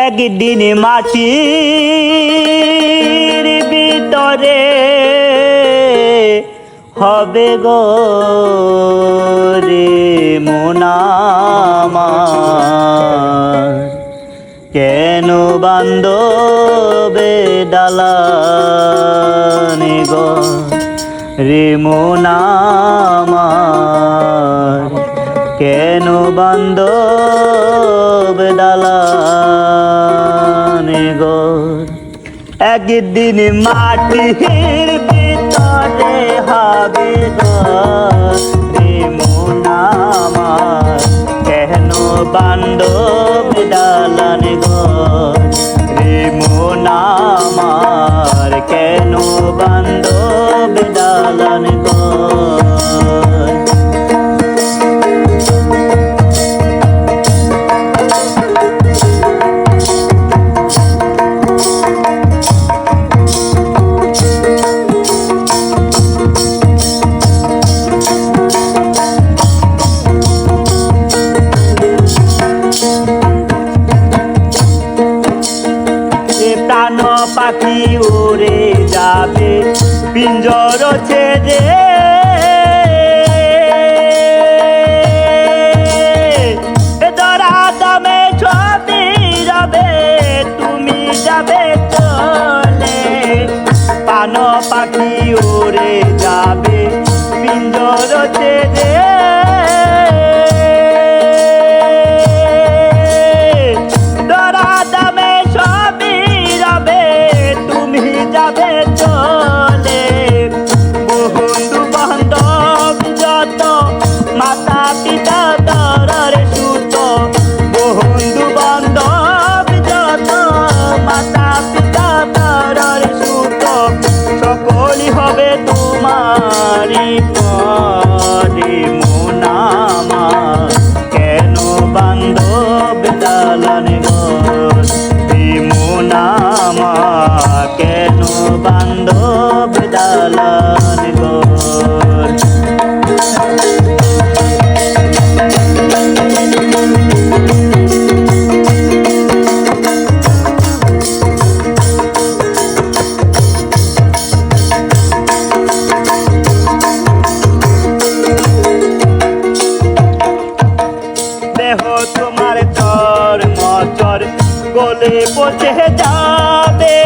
একদিন মাটির ভিতরে হবে গো রে মন আমার, কেন বান্ধবে দালানে গো রে মন আমার, কেন বান্ধবে দালানে গো। একদিন মাটির ভিতরে হবে গো রে মন আমার, কেন বান্ধবে দালানে গো রে মন আমার, কেন বান্ধবে দালানে গো। প্রাণ পাখি উড়ে যাবে পিঞ্জর ছেড়ে, ধরা দামে ছবি যাবে তুমি যাবে চলে। প্রাণ পাখি উড়ে যাবে পিঞ্জর ছেড়ে, ধরা দামে ছবি যাবে তুমি যাবে চলে। বন্ধু বান্ধব যত মাতা পিতা দরের সুত, বন্ধু বান্ধব যত মাতা পিতা দরের সুত, সকলই হবে তোমারই পরে মন আমার, কেন বান্ধব দালানে গো রে মন আমার, কেন বান্ধব দালানে গো। দেহ তোমার চর মচর গলে পচে যাবে,